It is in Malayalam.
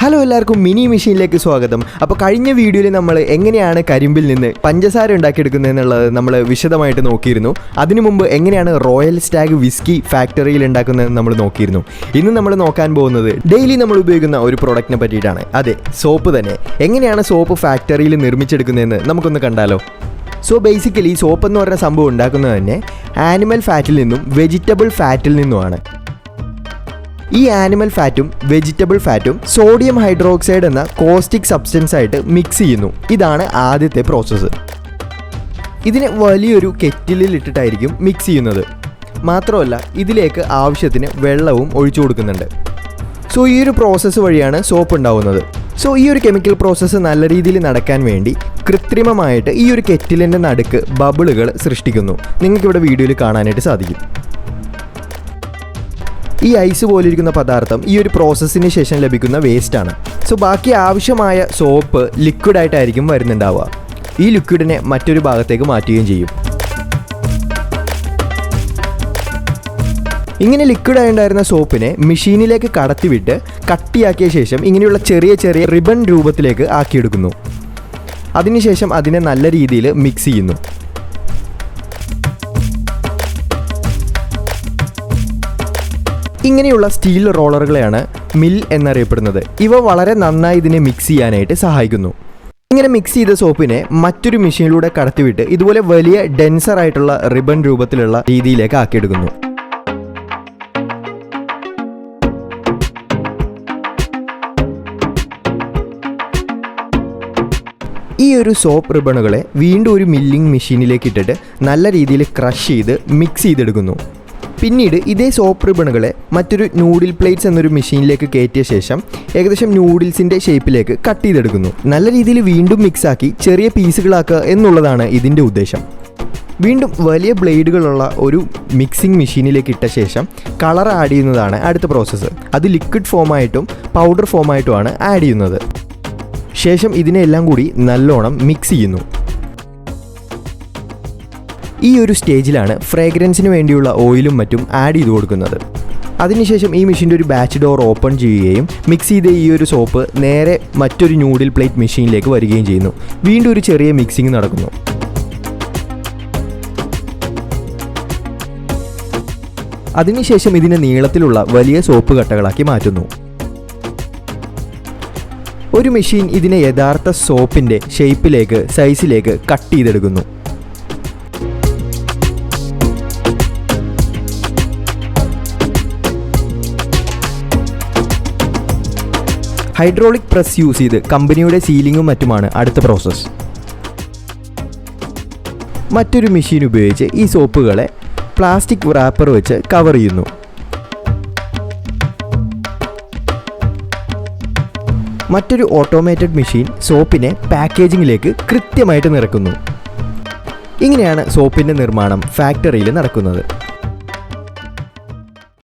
ഹലോ എല്ലാവർക്കും മിനി മെഷീനിലേക്ക് സ്വാഗതം. അപ്പോൾ കഴിഞ്ഞ വീഡിയോയിൽ നമ്മൾ എങ്ങനെയാണ് കരിമ്പിൽ നിന്ന് പഞ്ചസാര ഉണ്ടാക്കിയെടുക്കുന്നതെന്നുള്ളത് നമ്മൾ വിശദമായിട്ട് നോക്കിയിരുന്നു. അതിനു മുമ്പ് എങ്ങനെയാണ് റോയൽ സ്റ്റാഗ് വിസ്കി ഫാക്ടറിയിൽ ഉണ്ടാക്കുന്നതെന്ന് നമ്മൾ നോക്കിയിരുന്നു. ഇന്ന് നമ്മൾ നോക്കാൻ പോകുന്നത് ഡെയിലി നമ്മൾ ഉപയോഗിക്കുന്ന ഒരു പ്രോഡക്റ്റിനെ പറ്റിയിട്ടാണ്. അതെ, സോപ്പ് തന്നെ. എങ്ങനെയാണ് സോപ്പ് ഫാക്ടറിയിൽ നിർമ്മിച്ചെടുക്കുന്നതെന്ന് നമുക്കൊന്ന് കണ്ടാലോ. സോ ബേസിക്കലി സോപ്പ് എന്ന് പറഞ്ഞ സംഭവം ഉണ്ടാക്കുന്നത് തന്നെ ആനിമൽ ഫാറ്റിൽ നിന്നും വെജിറ്റബിൾ ഫാറ്റിൽ നിന്നുമാണ്. ഈ ആനിമൽ ഫാറ്റും വെജിറ്റബിൾ ഫാറ്റും സോഡിയം ഹൈഡ്രോക്സൈഡ് എന്ന കോസ്റ്റിക് സബ്സ്റ്റൻസ് ആയിട്ട് മിക്സ് ചെയ്യുന്നു. ഇതാണ് ആദ്യത്തെ പ്രോസസ്സ്. ഇതിനെ വലിയൊരു കെറ്റിലിൽ ഇട്ടിട്ടായിരിക്കും മിക്സ് ചെയ്യുന്നത്. മാത്രമല്ല ഇതിലേക്ക് ആവശ്യത്തിന് വെള്ളവും ഒഴിച്ചു കൊടുക്കുന്നുണ്ട്. സോ ഈ ഒരു പ്രോസസ്സ് വഴിയാണ് സോപ്പ് ഉണ്ടാവുന്നത്. സോ ഈ ഒരു കെമിക്കൽ പ്രോസസ്സ് നല്ല രീതിയിൽ നടക്കാൻ വേണ്ടി കൃത്രിമമായിട്ട് ഈ ഒരു കെറ്റിലിൻ്റെ നടുക്ക് ബബിളുകൾ സൃഷ്ടിക്കുന്നു. നിങ്ങൾക്കിവിടെ വീഡിയോയിൽ കാണാനായിട്ട് സാധിക്കും. ഈ ഐസ് പോലിരിക്കുന്ന പദാർത്ഥം ഈ ഒരു പ്രോസസ്സിന് ശേഷം ലഭിക്കുന്ന വേസ്റ്റാണ്. സോ ബാക്കി ആവശ്യമായ സോപ്പ് ലിക്വിഡായിട്ടായിരിക്കും വരുന്നുണ്ടാവുക. ഈ ലിക്വിഡിനെ മറ്റൊരു ഭാഗത്തേക്ക് മാറ്റുകയും ചെയ്യും. ഇങ്ങനെ ലിക്വിഡായി ഉണ്ടായിരുന്ന സോപ്പിനെ മെഷീനിലേക്ക് കടത്തിവിട്ട് കട്ടിയാക്കിയ ശേഷം ഇങ്ങനെയുള്ള ചെറിയ ചെറിയ റിബൺ രൂപത്തിലേക്ക് ആക്കിയെടുക്കുന്നു. അതിനുശേഷം അതിനെ നല്ല രീതിയിൽ മിക്സ് ചെയ്യുന്നു. ഇങ്ങനെയുള്ള സ്റ്റീൽ റോളറുകളെയാണ് മിൽ എന്നറിയപ്പെടുന്നത്. ഇവ വളരെ നന്നായി ഇതിനെ മിക്സ് ചെയ്യാനായിട്ട് സഹായിക്കുന്നു. ഇങ്ങനെ മിക്സ് ചെയ്ത സോപ്പിനെ മറ്റൊരു മെഷീനിലൂടെ കടത്തിവിട്ട് ഇതുപോലെ വലിയ ഡെൻസർ ആയിട്ടുള്ള റിബൺ രൂപത്തിലുള്ള രീതിയിലേക്ക് ആക്കിയെടുക്കുന്നു. ഈ ഒരു സോപ്പ് റിബണുകളെ വീണ്ടും ഒരു മില്ലിംഗ് മെഷീനിലേക്ക് ഇട്ടിട്ട് നല്ല രീതിയിൽ ക്രഷ് ചെയ്ത് മിക്സ് ചെയ്തെടുക്കുന്നു. പിന്നീട് ഇതേ സോപ്പ് റിബണുകളെ മറ്റൊരു നൂഡിൽ പ്ലേറ്റ്സ് എന്നൊരു മെഷീനിലേക്ക് കയറ്റിയ ശേഷം ഏകദേശം നൂഡിൽസിൻ്റെ ഷേപ്പിലേക്ക് കട്ട് ചെയ്തെടുക്കുന്നു. നല്ല രീതിയിൽ വീണ്ടും മിക്സാക്കി ചെറിയ പീസുകളാക്കുക എന്നുള്ളതാണ് ഇതിൻ്റെ ഉദ്ദേശം. വീണ്ടും വലിയ ബ്ലേഡുകളുള്ള ഒരു മിക്സിംഗ് മെഷീനിലേക്ക് ഇട്ട ശേഷം കളർ ആഡ് ചെയ്യുന്നതാണ് അടുത്ത പ്രോസസ്സ്. അത് ലിക്വിഡ് ഫോമായിട്ടും പൗഡർ ഫോമായിട്ടുമാണ് ആഡ് ചെയ്യുന്നത്. ശേഷം ഇതിനെല്ലാം കൂടി നല്ലോണം മിക്സ് ചെയ്യുന്നു. ഈ ഒരു സ്റ്റേജിലാണ് ഫ്രേഗ്രൻസിന് വേണ്ടിയുള്ള ഓയിലും മറ്റും ആഡ് ചെയ്ത് കൊടുക്കുന്നത്. അതിനുശേഷം ഈ മെഷീൻ്റെ ഒരു ബാച്ച് ഡോർ ഓപ്പൺ ചെയ്യുകയും മിക്സ് ചെയ്ത ഈ ഒരു സോപ്പ് നേരെ മറ്റൊരു നൂഡിൽ പ്ലേറ്റ് മെഷീനിലേക്ക് വരികയും ചെയ്യുന്നു. വീണ്ടും ഒരു ചെറിയ മിക്സിംഗ് നടക്കുന്നു. അതിനുശേഷം ഇതിനെ നീളത്തിലുള്ള വലിയ സോപ്പ് കട്ടകളാക്കി മാറ്റുന്നു. ഒരു മെഷീൻ ഇതിനെ യഥാർത്ഥ സോപ്പിൻ്റെ ഷേപ്പിലേക്ക് സൈസിലേക്ക് കട്ട് ചെയ്തെടുക്കുന്നു. ഹൈഡ്രോളിക് പ്രസ് യൂസ് ചെയ്ത് കമ്പനിയുടെ സീലിങ്ങും മറ്റുമാണ് അടുത്ത പ്രോസസ്സ്. മറ്റൊരു മെഷീൻ ഉപയോഗിച്ച് ഈ സോപ്പുകളെ പ്ലാസ്റ്റിക് റാപ്പർ വെച്ച് കവർ ചെയ്യുന്നു. മറ്റൊരു ഓട്ടോമേറ്റഡ് മെഷീൻ സോപ്പിനെ പാക്കേജിങ്ങിലേക്ക് കൃത്യമായിട്ട് നിറക്കുന്നു. ഇങ്ങനെയാണ് സോപ്പിൻ്റെ നിർമ്മാണം ഫാക്ടറിയിൽ നടക്കുന്നത്.